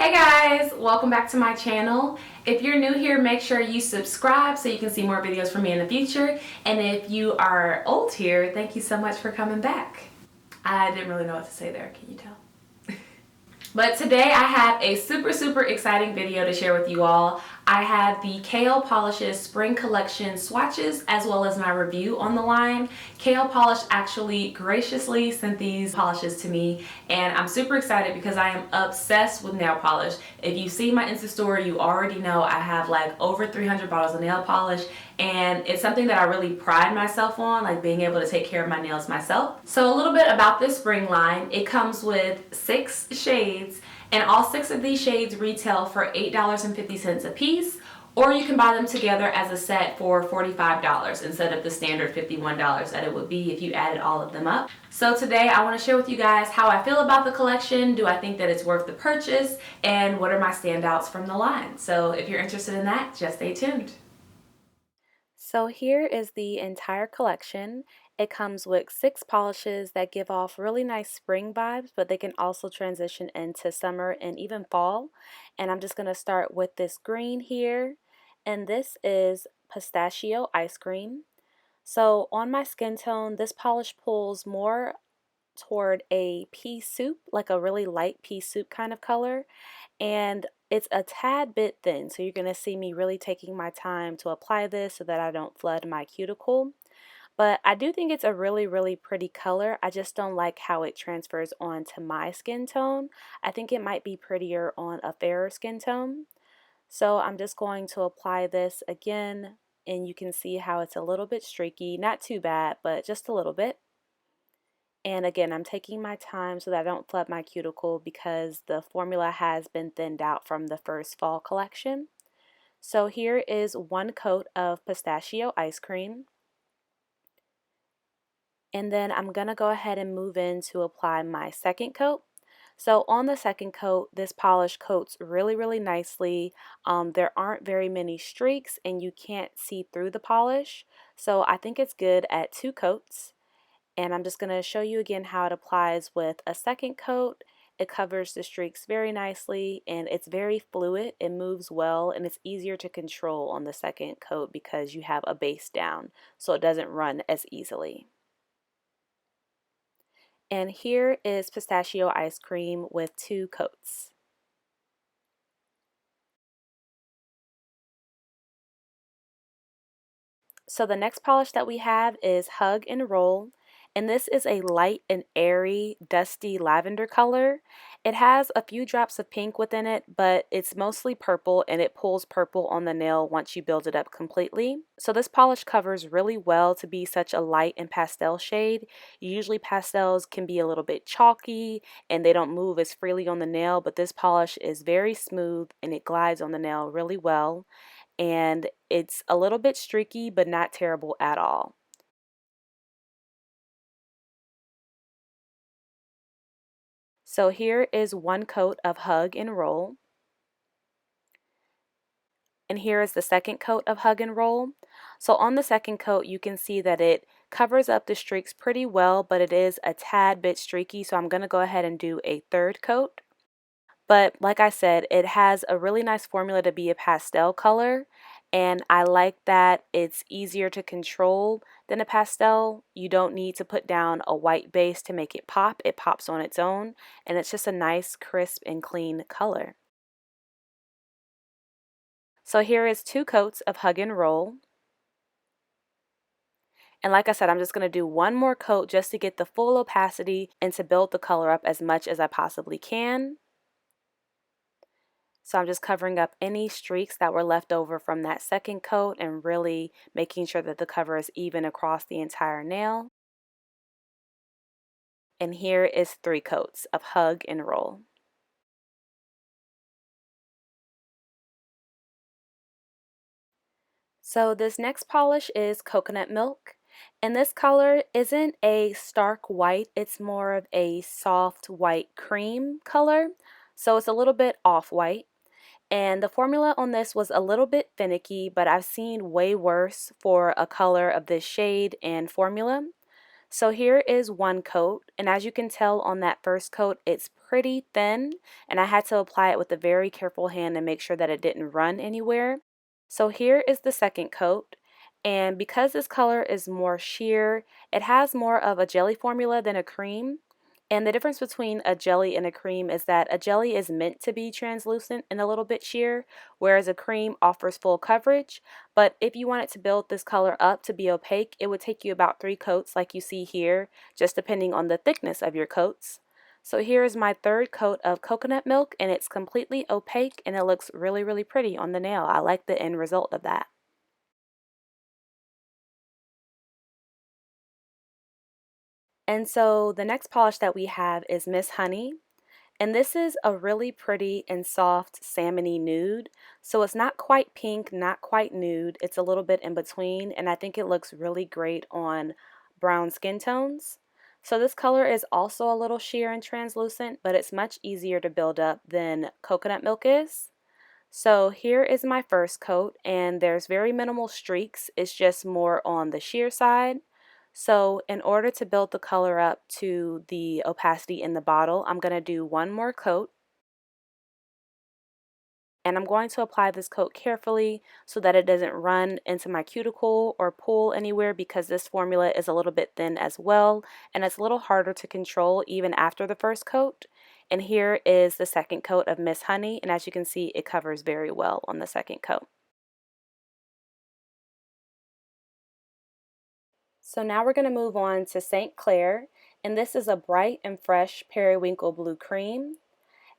Hey guys, welcome back to my channel. If you're new here, make sure you subscribe so you can see more videos from me in the future. And if you are old here, thank you so much for coming back. I didn't really know what to say there, can you tell? But today I have a super exciting video to share with you all. I have the KO Polishes Spring Collection swatches as well as my review on the line. KO Polish actually graciously sent these polishes to me and I'm super excited because I am obsessed with nail polish. If you see my Insta story, you already know I have like over 300 bottles of nail polish and it's something that I really pride myself on, like being able to take care of my nails myself. So a little bit about this spring line. It comes with 6 shades and all 6 of these shades retail for $8.50 a piece, or you can buy them together as a set for $45 instead of the standard $51 that it would be if you added all of them up. So today I want to share with you guys how I feel about the collection, do I think that it's worth the purchase, and what are my standouts from the line. So if you're interested in that, just stay tuned. So here is the entire collection. It comes with 6 polishes that give off really nice spring vibes, but they can also transition into summer and even fall. And I'm just going to start with this green here. And this is Pistachio Ice Cream. So on my skin tone, this polish pulls more toward a pea soup, like a really light pea soup kind of color, and it's a tad bit thin, so you're going to see me really taking my time to apply this so that I don't flood my cuticle. But I do think it's a really pretty color. I just don't like how it transfers onto my skin tone. I think it might be prettier on a fairer skin tone. So I'm just going to apply this again, and you can see how it's a little bit streaky, not too bad, but just a little bit. And again, I'm taking my time so that I don't flood my cuticle because the formula has been thinned out from the first fall collection. So here is 1 coat of pistachio ice cream. And then I'm going to go ahead and move in to apply my second coat. So on the second coat, this polish coats really nicely. There aren't very many streaks and you can't see through the polish. So I think it's good at 2 coats. And I'm just going to show you again how it applies with a second coat. It covers the streaks very nicely and it's very fluid. It moves well and it's easier to control on the second coat because you have a base down, so it doesn't run as easily. And here is pistachio ice cream with 2 coats. So the next polish that we have is Hug and Roll, and this is a light and airy, dusty lavender color. It has a few drops of pink within it, but it's mostly purple and it pulls purple on the nail once you build it up completely. So this polish covers really well to be such a light and pastel shade. Usually pastels can be a little bit chalky and they don't move as freely on the nail, but this polish is very smooth and it glides on the nail really well. And it's a little bit streaky but not terrible at all. So here is 1 coat of Hug and Roll. And here is the second coat of Hug and Roll. So on the second coat you can see that it covers up the streaks pretty well, but it is a tad bit streaky, so I'm going to go ahead and do a 3rd coat. But like I said, it has a really nice formula to be a pastel color, and I like that it's easier to control than a pastel. You don't need to put down a white base to make it pop. It pops on its own, and it's just a nice, crisp, and clean color. So here is 2 coats of Hug and Roll. And like I said, I'm just going to do 1 more coat just to get the full opacity and to build the color up as much as I possibly can. So I'm just covering up any streaks that were left over from that second coat and really making sure that the cover is even across the entire nail. And here is 3 coats of Hug and Roll. So this next polish is Coconut Milk. And this color isn't a stark white, it's more of a soft white cream color. So it's a little bit off-white. And the formula on this was a little bit finicky, but I've seen way worse for a color of this shade and formula. So here is 1 coat, and as you can tell on that first coat, it's pretty thin, and I had to apply it with a very careful hand and make sure that it didn't run anywhere. So here is the second coat, and because this color is more sheer, it has more of a jelly formula than a cream. And the difference between a jelly and a cream is that a jelly is meant to be translucent and a little bit sheer, whereas a cream offers full coverage. But if you wanted to build this color up to be opaque, it would take you about 3 coats like you see here, just depending on the thickness of your coats. So here is my third coat of coconut milk, and it's completely opaque and it looks really, really pretty on the nail. I like the end result of that. And so the next polish that we have is Miss Honey. And this is a really pretty and soft salmony nude. So it's not quite pink, not quite nude. It's a little bit in between, and I think it looks really great on brown skin tones. So this color is also a little sheer and translucent, but it's much easier to build up than coconut milk is. So here is my first coat, and there's very minimal streaks. It's just more on the sheer side. So in order to build the color up to the opacity in the bottle, I'm going to do one more coat. And I'm going to apply this coat carefully so that it doesn't run into my cuticle or pool anywhere, because this formula is a little bit thin as well, and it's a little harder to control even after the first coat. And here is the second coat of Miss Honey, and as you can see, it covers very well on the second coat. So now we're going to move on to St. Clair, and this is a bright and fresh periwinkle blue cream.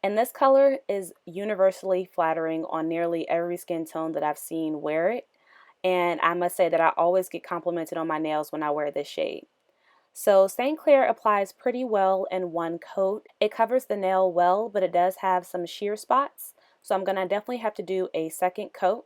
And this color is universally flattering on nearly every skin tone that I've seen wear it. And I must say that I always get complimented on my nails when I wear this shade. So St. Clair applies pretty well in one coat. It covers the nail well, but it does have some sheer spots. So I'm going to definitely have to do a second coat.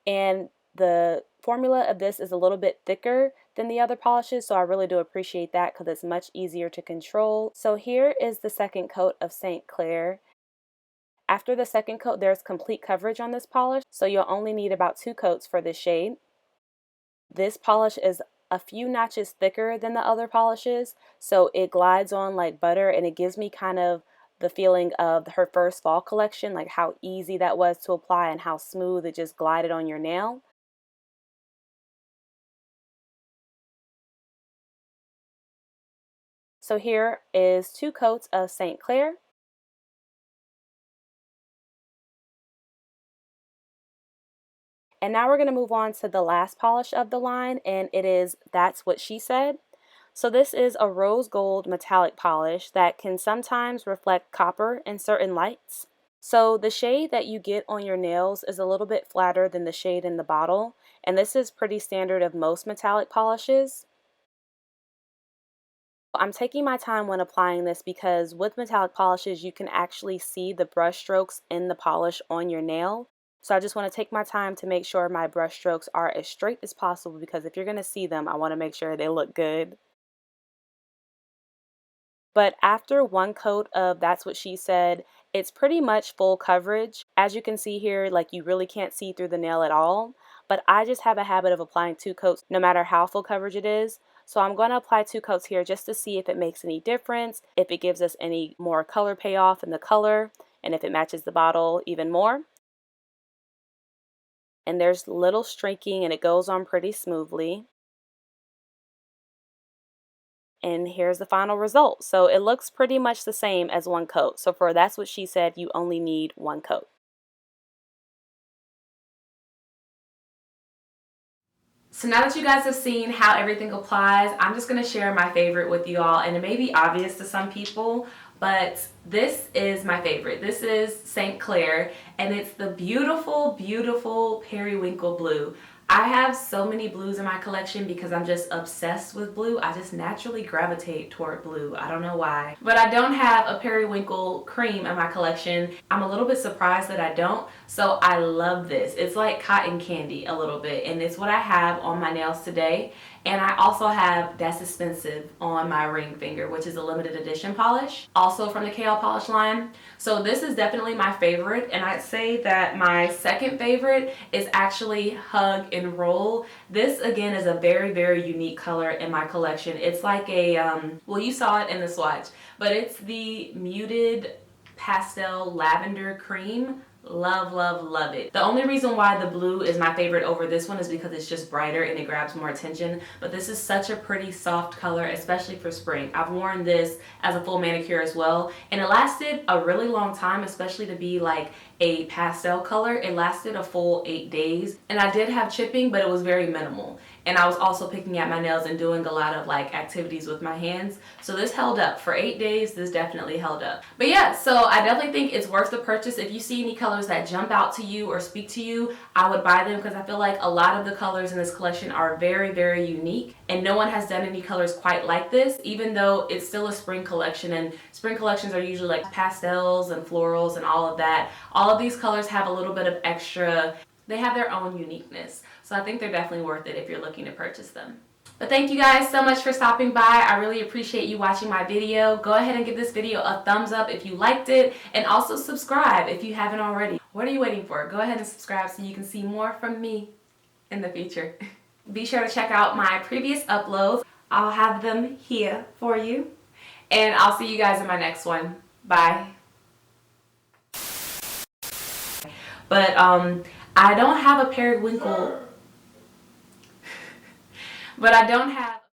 And the formula of this is a little bit thicker than the other polishes, so I really do appreciate that because it's much easier to control. So here is the second coat of St. Clair. After the second coat, there's complete coverage on this polish, so you'll only need about 2 coats for this shade. This polish is a few notches thicker than the other polishes, so it glides on like butter, and it gives me kind of the feeling of her first fall collection, like how easy that was to apply and how smooth it just glided on your nail. So here is 2 coats of St. Clair. And now we're going to move on to the last polish of the line, and it is That's What She Said. So this is a rose gold metallic polish that can sometimes reflect copper in certain lights. So the shade that you get on your nails is a little bit flatter than the shade in the bottle, and this is pretty standard of most metallic polishes. I'm taking my time when applying this because with metallic polishes you can actually see the brush strokes in the polish on your nail. So I just want to take my time to make sure my brush strokes are as straight as possible, because if you're going to see them, I want to make sure they look good. But after one coat of That's What She Said, it's pretty much full coverage. As you can see here, like you really can't see through the nail at all. But I just have a habit of applying 2 coats no matter how full coverage it is. So I'm going to apply 2 coats here just to see if it makes any difference, if it gives us any more color payoff in the color, and if it matches the bottle even more. And there's little streaking and it goes on pretty smoothly. And here's the final result. So it looks pretty much the same as one coat. So for That's What She Said, you only need 1 coat. So now that you guys have seen how everything applies, I'm just going to share my favorite with you all. And it may be obvious to some people, but this is my favorite. This is St. Clair, and it's the beautiful, beautiful periwinkle blue. I have so many blues in my collection because I'm just obsessed with blue. I just naturally gravitate toward blue. I don't know why. But I don't have a periwinkle cream in my collection. I'm a little bit surprised that I don't. So I love this. It's like cotton candy a little bit, and it's what I have on my nails today. And I also have That's Expensive on my ring finger, which is a limited edition polish, also from the KL polish line. So this is definitely my favorite, and I'd say that my second favorite is actually Hug and Roll. This again is a very, very unique color in my collection. It's like a, well, you saw it in the swatch, but it's the muted pastel lavender cream. Love, love, love it. The only reason why the blue is my favorite over this one is because it's just brighter and it grabs more attention. But this is such a pretty soft color, especially for spring. I've worn this as a full manicure as well, and it lasted a really long time, especially to be like a pastel color. It lasted a full 8 days, and I did have chipping, but it was very minimal. And I was also picking at my nails and doing a lot of like activities with my hands. So this held up. For 8 days, this definitely held up. But yeah, so I definitely think it's worth the purchase. If you see any colors that jump out to you or speak to you, I would buy them, because I feel like a lot of the colors in this collection are very, very unique. And no one has done any colors quite like this, even though it's still a spring collection. And spring collections are usually like pastels and florals and all of that. All of these colors have a little bit of extra, they have their own uniqueness. So I think they're definitely worth it if you're looking to purchase them. But thank you guys so much for stopping by. I really appreciate you watching my video. Go ahead and give this video a thumbs up if you liked it, and also subscribe if you haven't already. What are you waiting for? Go ahead and subscribe so you can see more from me in the future. Be sure to check out my previous uploads. I'll have them here for you. And I'll see you guys in my next one. Bye. But I don't have a periwinkle, but I don't have